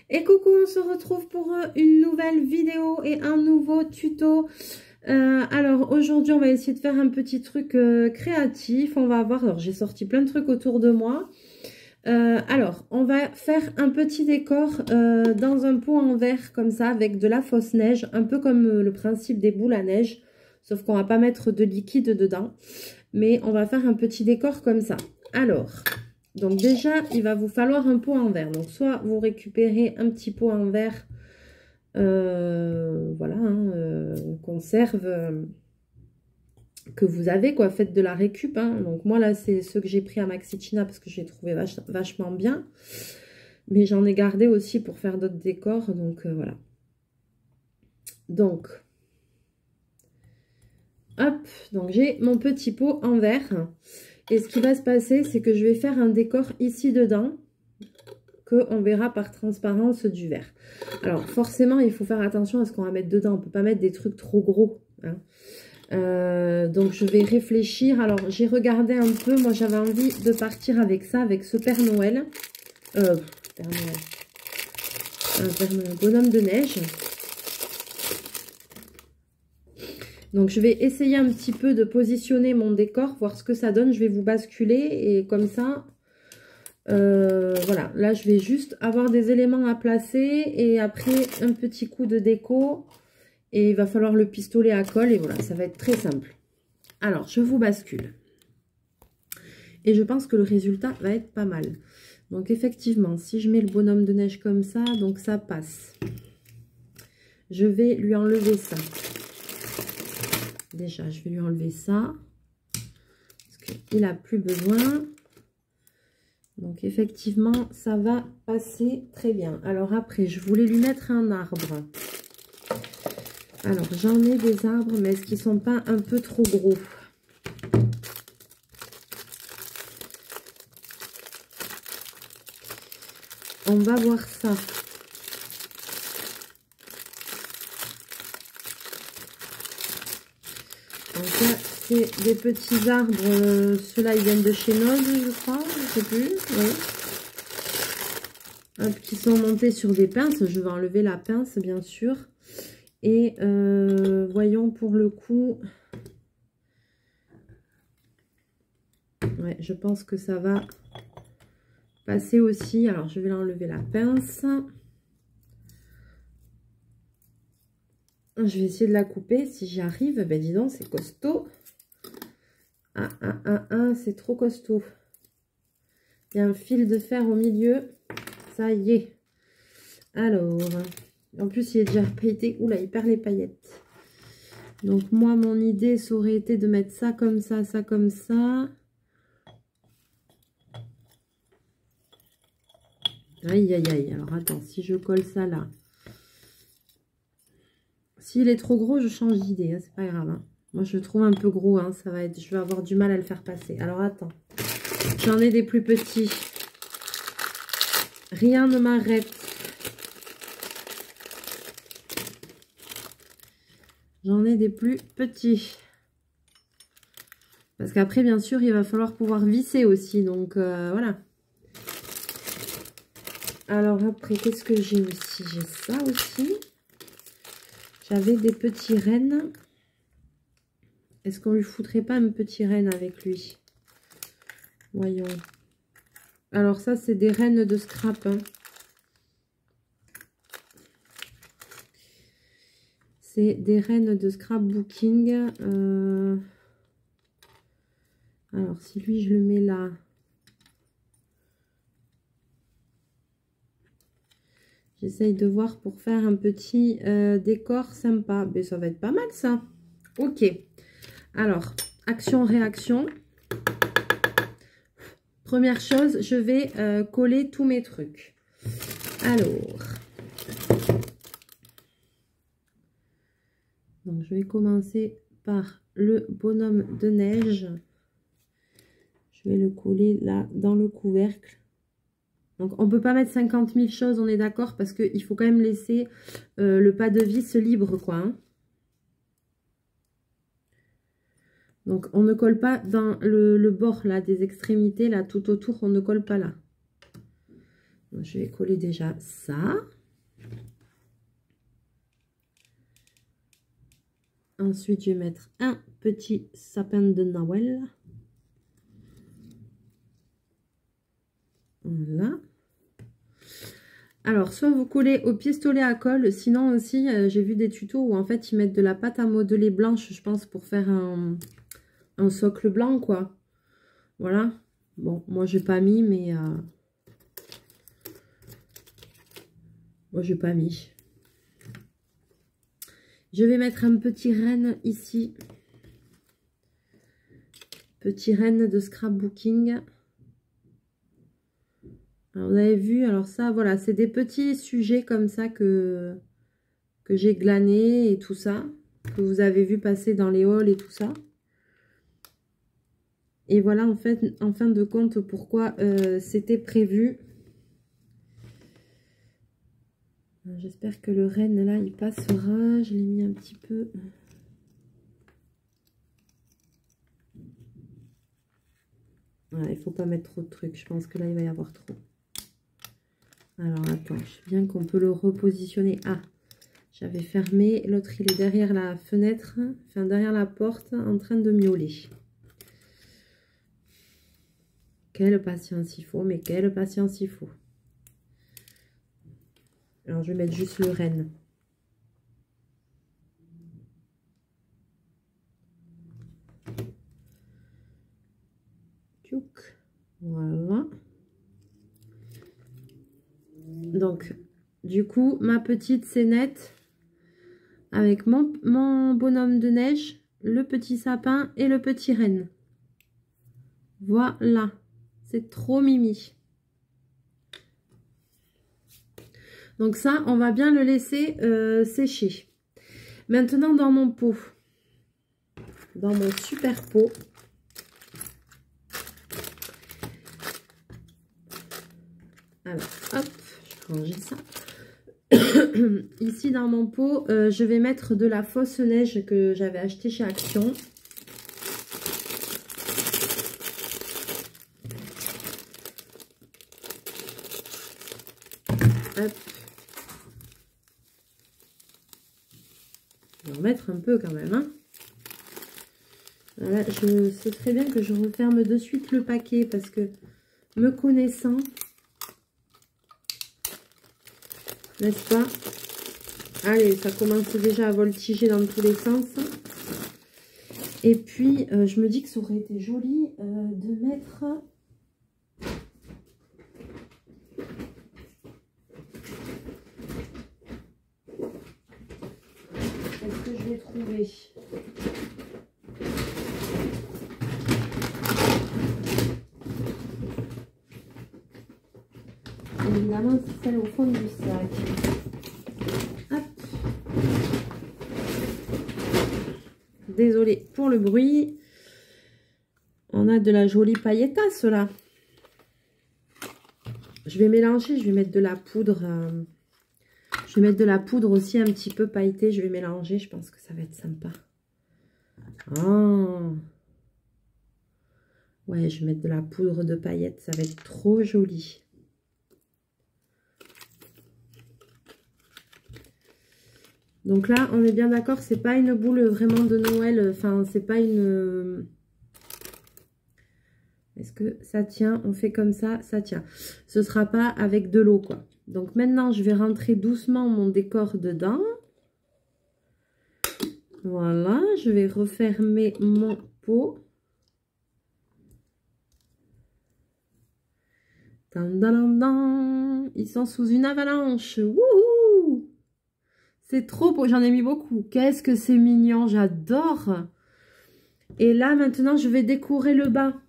Et coucou, on se retrouve pour une nouvelle vidéo et un nouveau tuto. Alors aujourd'hui, on va essayer de faire un petit truc créatif. On va voir, alors j'ai sorti plein de trucs autour de moi. Alors, on va faire un petit décor dans un pot en verre comme ça avec de la fausse neige, un peu comme le principe des boules à neige, sauf qu'on va pas mettre de liquide dedans, mais on va faire un petit décor comme ça. Alors, donc déjà, il va vous falloir un pot en verre. Donc soit vous récupérez un petit pot en verre, voilà, conserve que vous avez, quoi, faites de la récup, hein. Donc moi là c'est ceux que j'ai pris à Maxitina parce que j'ai trouvé vachement bien, mais j'en ai gardé aussi pour faire d'autres décors, donc voilà. Donc hop, donc j'ai mon petit pot en verre et ce qui va se passer c'est que je vais faire un décor ici dedans que on verra par transparence du verre. Alors forcément il faut faire attention à ce qu'on va mettre dedans, on peut pas mettre des trucs trop gros, hein. Donc je vais réfléchir. Alors j'ai regardé un peu, moi j'avais envie de partir avec ça, avec ce Père Noël, Père Noël, bonhomme de neige. Donc je vais essayer un petit peu de positionner mon décor, voir ce que ça donne. Je vais vous basculer et comme ça, voilà, là je vais juste avoir des éléments à placer et après un petit coup de déco. Et il va falloir le pistolet à colle et voilà, ça va être très simple. Alors, je vous bascule. Et je pense que le résultat va être pas mal. Donc, effectivement, si je mets le bonhomme de neige comme ça, donc ça passe. Je vais lui enlever ça. Déjà, je vais lui enlever ça. Parce qu'il n'a plus besoin. Donc, effectivement, ça va passer très bien. Alors, après, je voulais lui mettre un arbre. Alors, j'en ai des arbres, mais est-ce qu'ils ne sont pas un peu trop gros ? On va voir ça. Donc là, c'est des petits arbres. Ceux-là, ils viennent de chez Noz, je crois. Je sais plus. Oui. Hop, qui sont montés sur des pinces. Je vais enlever la pince, bien sûr. Et voyons pour le coup. Ouais, je pense que ça va passer aussi. Alors, je vais enlever la pince. Je vais essayer de la couper. Si j'y arrive, ben dis donc, c'est costaud. C'est trop costaud. Il y a un fil de fer au milieu. Ça y est. Alors, en plus, il est déjà pailleté. Oula, il perd les paillettes. Donc, moi, mon idée, ça aurait été de mettre ça comme ça, ça comme ça. Aïe, aïe, aïe. Alors, attends, si je colle ça là. S'il est trop gros, je change d'idée. Hein, c'est pas grave. Hein. Moi, je le trouve un peu gros. Hein, ça va être, je vais avoir du mal à le faire passer. Alors, attends. J'en ai des plus petits. Rien ne m'arrête. J'en ai des plus petits. Parce qu'après, bien sûr, il va falloir pouvoir visser aussi. Donc, voilà. Alors, après, qu'est-ce que j'ai aussi? J'ai ça aussi. J'avais des petits rennes. Est-ce qu'on lui foutrait pas un petit renne avec lui? Voyons. Alors, ça, c'est des rennes de scrap. Hein. C'est des rennes de scrapbooking. Alors, si lui, je le mets là. J'essaye de voir pour faire un petit décor sympa. Mais ça va être pas mal, ça. Ok. Alors, action-réaction. Première chose, je vais coller tous mes trucs. Alors... Donc, je vais commencer par le bonhomme de neige. Je vais le coller là dans le couvercle. Donc, on ne peut pas mettre 50 000 choses, on est d'accord, parce qu'il faut quand même laisser le pas de vis libre, quoi. Hein. Donc, on ne colle pas dans le bord, là, des extrémités, là, tout autour, on ne colle pas là. Je vais coller déjà ça. Ensuite, je vais mettre un petit sapin de Noël. Voilà. Alors, soit vous collez au pistolet à colle, sinon aussi, j'ai vu des tutos où en fait, ils mettent de la pâte à modeler blanche, je pense, pour faire un socle blanc, quoi. Voilà. Bon, moi, j'ai pas mis, mais... moi, j'ai pas mis. Je vais mettre un petit renne ici. Petit renne de scrapbooking. Alors, vous avez vu, alors ça, voilà, c'est des petits sujets comme ça que j'ai glanés et tout ça. Que vous avez vu passer dans les hauls et tout ça. Et voilà, en fait, en fin de compte, pourquoi c'était prévu. J'espère que le renne, là, il passera. Je l'ai mis un petit peu... Voilà, il ne faut pas mettre trop de trucs. Je pense que là, il va y avoir trop. Alors, attends, je sais bien qu'on peut le repositionner. Ah, j'avais fermé. L'autre, il est derrière la fenêtre, enfin, derrière la porte, en train de miauler. Quelle patience il faut, mais quelle patience il faut. Alors, je vais mettre juste le renne. Voilà. Donc, du coup, ma petite scénette avec mon bonhomme de neige, le petit sapin et le petit renne. Voilà. C'est trop mimi. Donc ça, on va bien le laisser sécher. Maintenant, dans mon pot, dans mon super pot, alors, hop, je vais ranger ça. Ici, dans mon pot, je vais mettre de la fausse neige que j'avais achetée chez Action. Hop. Je vais en mettre un peu quand même. Hein. Voilà, je sais très bien que je referme de suite le paquet parce que me connaissant, n'est-ce pas? Allez, ça commence déjà à voltiger dans tous les sens. Et puis, je me dis que ça aurait été joli de mettre... Est-ce que je vais trouver? Évidemment, c'est celle au fond du sac. Hop. Désolée pour le bruit. On a de la jolie pailletasse là. Je vais mélanger, je vais mettre de la poudre. Je vais mettre de la poudre aussi un petit peu pailletée. Je vais mélanger, je pense que ça va être sympa. Oh. Ouais, je vais mettre de la poudre de paillettes, ça va être trop joli. Donc là, on est bien d'accord, c'est pas une boule vraiment de Noël. Enfin, c'est pas une... Est-ce que ça tient? On fait comme ça tient. Ce sera pas avec de l'eau, quoi. Donc maintenant, je vais rentrer doucement mon décor dedans. Voilà, je vais refermer mon pot. Ils sont sous une avalanche. Wouhou! C'est trop beau, j'en ai mis beaucoup. Qu'est-ce que c'est mignon, j'adore. Et là, maintenant, je vais décorer le bas.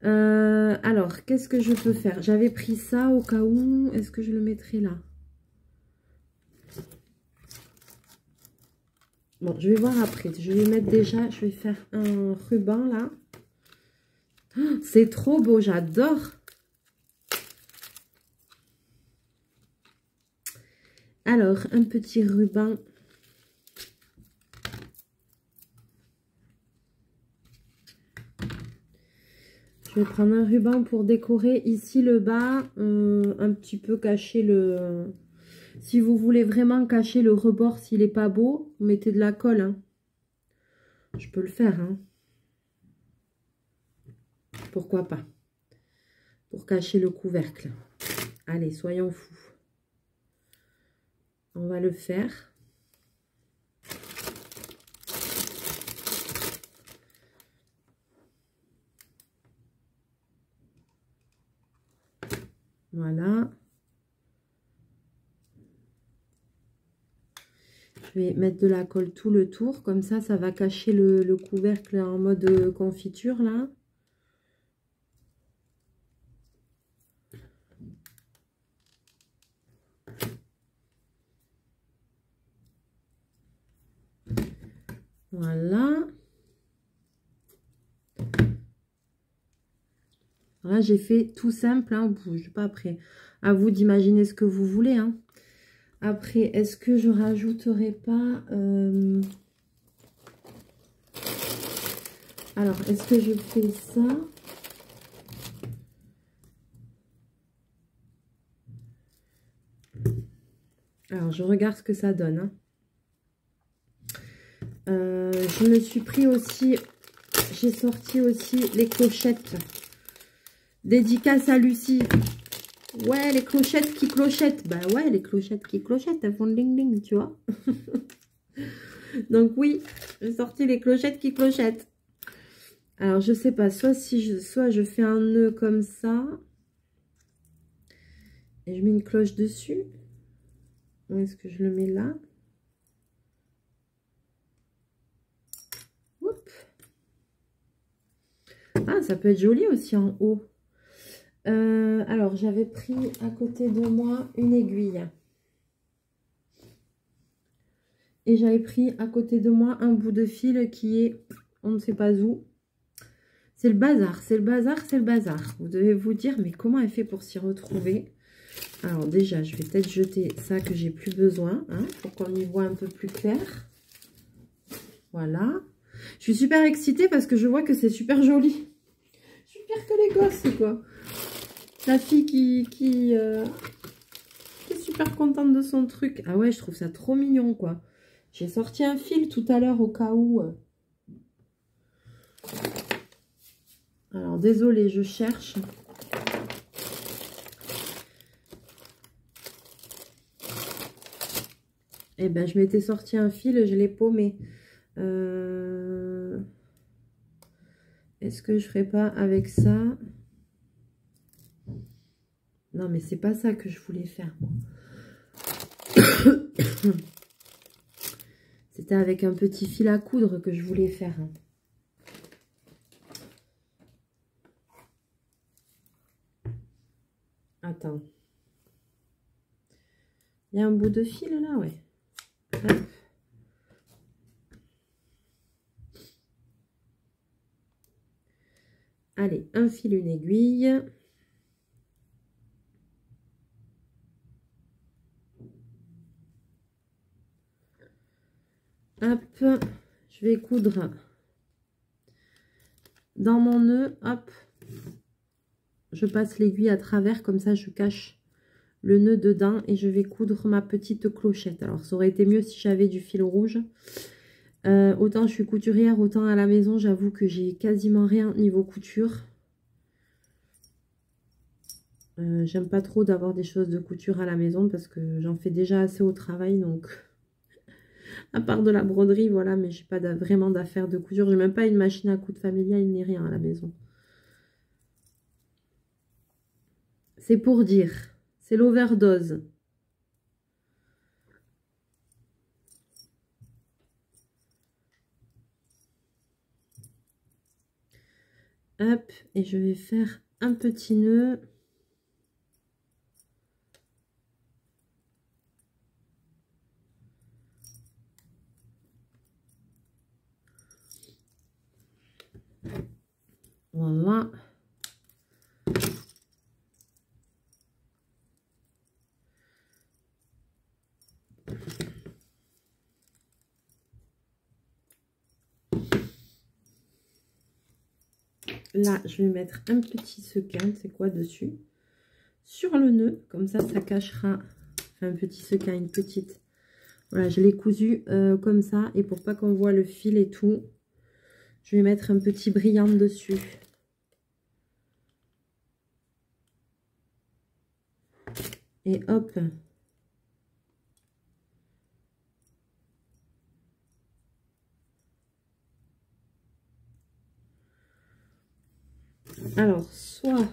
Alors, qu'est-ce que je peux faire? J'avais pris ça au cas où. Est-ce que je le mettrai là? Bon, je vais voir après. Je vais mettre déjà, je vais faire un ruban là. Oh, c'est trop beau, j'adore. Alors, un petit ruban. Je vais prendre un ruban pour décorer ici le bas, un petit peu cacher le... Si vous voulez vraiment cacher le rebord s'il n'est pas beau, vous mettez de la colle. Hein. Je peux le faire. Hein. Pourquoi pas? Pour cacher le couvercle. Allez, soyons fous. On va le faire. Voilà. Je vais mettre de la colle tout le tour. Comme ça, ça va cacher le couvercle en mode confiture, là. Voilà. Là, j'ai fait tout simple. Hein. Je ne suis pas après. À vous d'imaginer ce que vous voulez. Hein. Après, est-ce que je rajouterai pas... Alors, est-ce que je fais ça? Alors, je regarde ce que ça donne. Hein. Je me suis pris aussi... J'ai sorti aussi les clochettes. Dédicace à Lucie. Ouais, les clochettes qui clochettent. Bah ouais, les clochettes qui clochettent, elles font ding ding, tu vois. Donc oui, j'ai sorti les clochettes qui clochettent. Alors, je sais pas, soit je fais un nœud comme ça. Et je mets une cloche dessus. Où est-ce que je le mets là? Oups. Ah, ça peut être joli aussi en haut. Alors, j'avais pris à côté de moi une aiguille. Et j'avais pris à côté de moi un bout de fil qui est, on ne sait pas où. C'est le bazar, c'est le bazar, c'est le bazar. Vous devez vous dire, mais comment elle fait pour s'y retrouver? Alors déjà, je vais peut-être jeter ça que j'ai plus besoin, hein, pour qu'on y voit un peu plus clair. Voilà. Je suis super excitée parce que je vois que c'est super joli. Je suis pire que les gosses, quoi. La fille qui est super contente de son truc. Ah ouais, je trouve ça trop mignon, quoi. J'ai sorti un fil tout à l'heure au cas où. Alors, désolée, je cherche. Eh ben, je m'étais sorti un fil, je l'ai paumé. Est-ce que je ferais pas avec ça? Non, mais c'est pas ça que je voulais faire. C'était avec un petit fil à coudre que je voulais faire. Attends. Il y a un bout de fil là, ouais. Hop. Allez, un fil, une aiguille. Hop, je vais coudre dans mon nœud. Hop, je passe l'aiguille à travers, comme ça je cache le nœud dedans et je vais coudre ma petite clochette. Alors ça aurait été mieux si j'avais du fil rouge. Autant je suis couturière, autant à la maison, j'avoue que j'ai quasiment rien niveau couture. J'aime pas trop d'avoir des choses de couture à la maison parce que j'en fais déjà assez au travail, donc à part de la broderie, voilà, mais j'ai pas vraiment d'affaires de couture. J'ai même pas une machine à coudre familiale ni rien à la maison. C'est pour dire, c'est l'overdose. Hop, et je vais faire un petit nœud. Voilà. Là, je vais mettre un petit sequin, c'est quoi dessus? Sur le nœud, comme ça cachera, enfin un petit sequin, une petite. Voilà, je l'ai cousu comme ça, et pour pas qu'on voit le fil et tout, je vais mettre un petit brillant dessus. Et hop. Alors, soit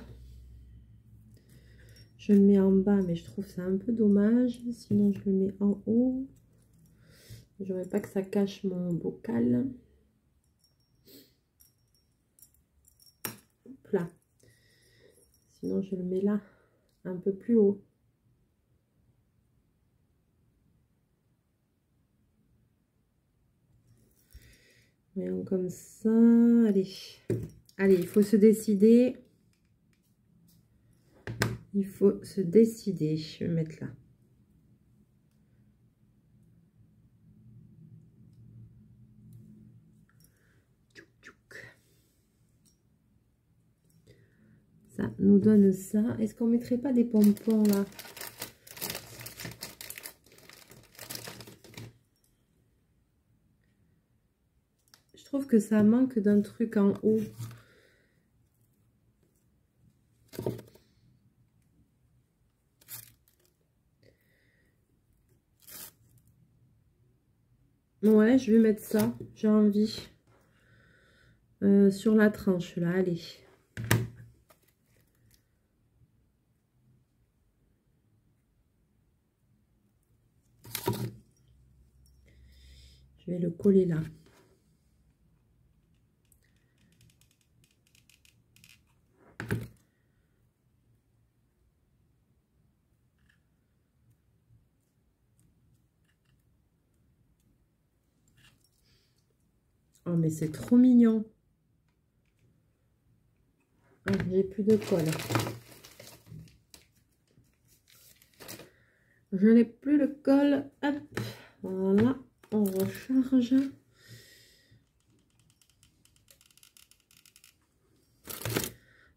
je le mets en bas, mais je trouve ça un peu dommage. Sinon, je le mets en haut. Je voudrais pas que ça cache mon bocal. Hop là. Sinon, je le mets là, un peu plus haut. Voyons comme ça. Allez. Allez, il faut se décider. Il faut se décider. Je vais mettre là. Ça nous donne ça. Est-ce qu'on mettrait pas des pompons là? Je trouve que ça manque d'un truc en haut. Ouais, je vais mettre ça. J'ai envie. Sur la tranche là, allez. Je vais le coller là. Oh, mais c'est trop mignon. Ah, j'ai plus de colle. Je n'ai plus de colle. Hop. Voilà. On recharge. Vous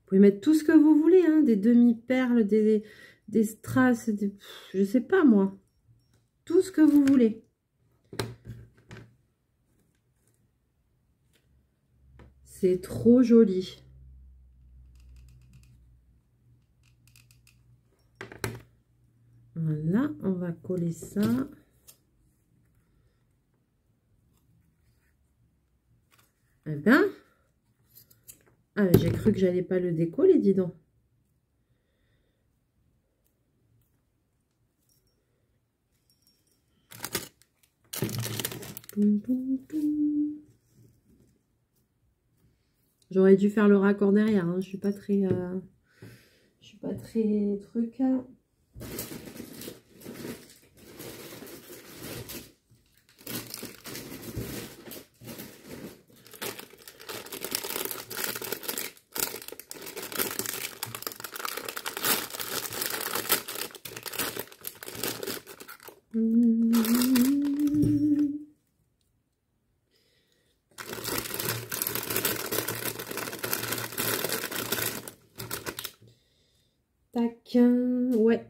pouvez mettre tout ce que vous voulez. Hein, des demi-perles, des strass. Je sais pas moi. Tout ce que vous voulez. C'est trop joli. Voilà, on va coller ça. Eh ben, ah, j'ai cru que j'allais pas le décoller, dis donc. J'aurais dû faire le raccord derrière. Hein. Je suis pas très truc. Tac, ouais.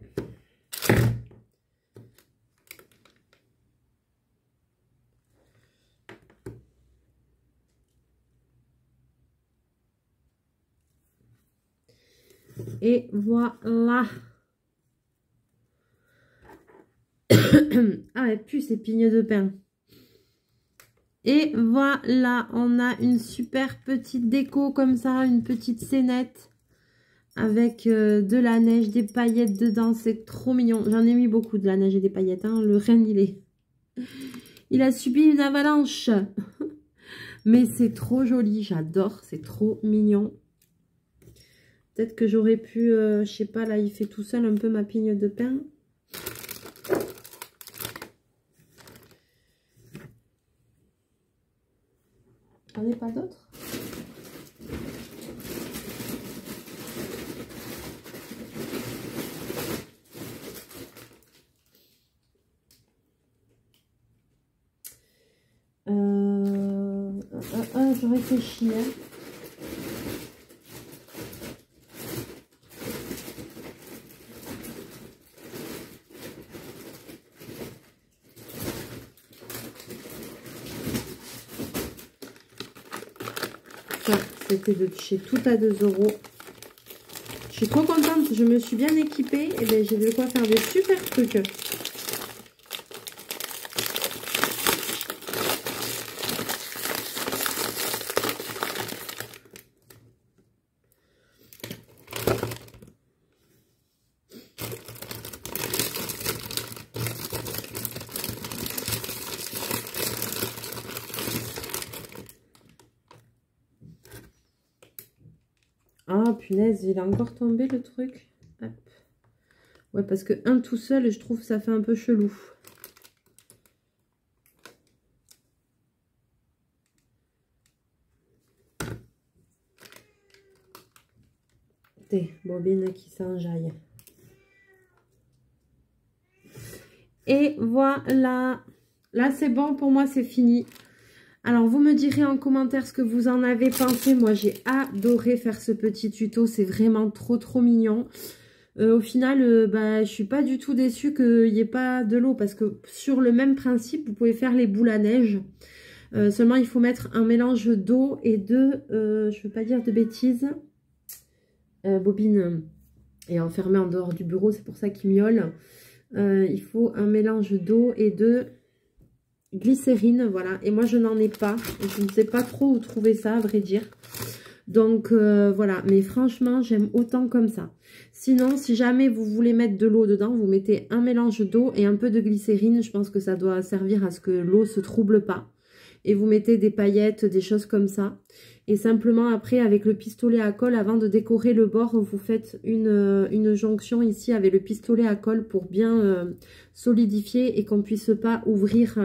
Et voilà. Ah ouais, plus ces pignes de pain. Et voilà, on a une super petite déco comme ça, une petite scénette avec de la neige, des paillettes dedans. C'est trop mignon. J'en ai mis beaucoup de la neige et des paillettes. Hein. Le renne, il a subi une avalanche. Mais c'est trop joli, j'adore. C'est trop mignon. Peut-être que j'aurais pu, je sais pas, là, il fait tout seul un peu ma pigne de pain. J'en ai pas d'autres? Je réfléchis. Hein. C'était de chez Tout à 2 €. Je suis trop contente, je me suis bien équipée. Et bien j'ai de quoi faire des super trucs. Ah, punaise, il a encore tombé le truc. Hop. Ouais, parce que un tout seul, je trouve que ça fait un peu chelou. Des bobines qui s'enjaillent. Et voilà. Là, c'est bon, pour moi, c'est fini. Alors, vous me direz en commentaire ce que vous en avez pensé. Moi, j'ai adoré faire ce petit tuto. C'est vraiment trop, trop mignon. Au final, bah, je suis pas du tout déçue qu'il n'y ait pas de l'eau. Parce que sur le même principe, vous pouvez faire les boules à neige. Seulement, il faut mettre un mélange d'eau et de... je ne veux pas dire de bêtises. Bobine est enfermée en dehors du bureau. C'est pour ça qu'il miaule. Il faut un mélange d'eau et de... glycérine, voilà, et moi je n'en ai pas, je ne sais pas trop où trouver ça à vrai dire, donc voilà, mais franchement j'aime autant comme ça. Sinon, si jamais vous voulez mettre de l'eau dedans, vous mettez un mélange d'eau et un peu de glycérine, je pense que ça doit servir à ce que l'eau se trouble pas, et vous mettez des paillettes, des choses comme ça, et simplement après avec le pistolet à colle, avant de décorer le bord, vous faites une jonction ici avec le pistolet à colle pour bien solidifier et qu'on puisse pas ouvrir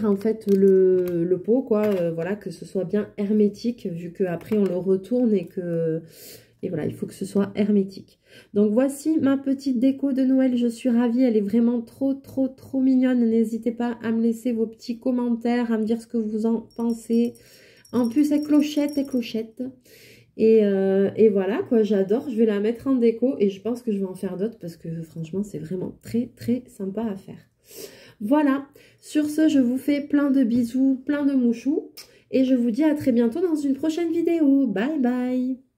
en fait le pot, quoi, voilà, que ce soit bien hermétique, vu qu'après on le retourne et voilà, il faut que ce soit hermétique. Donc voici ma petite déco de Noël, je suis ravie, elle est vraiment trop, trop, trop mignonne. N'hésitez pas à me laisser vos petits commentaires, à me dire ce que vous en pensez. En plus, elle clochette, elle clochette. Et voilà, quoi, j'adore, je vais la mettre en déco et je pense que je vais en faire d'autres parce que franchement, c'est vraiment très, très sympa à faire. Voilà, sur ce, je vous fais plein de bisous, plein de mouchous et je vous dis à très bientôt dans une prochaine vidéo. Bye bye!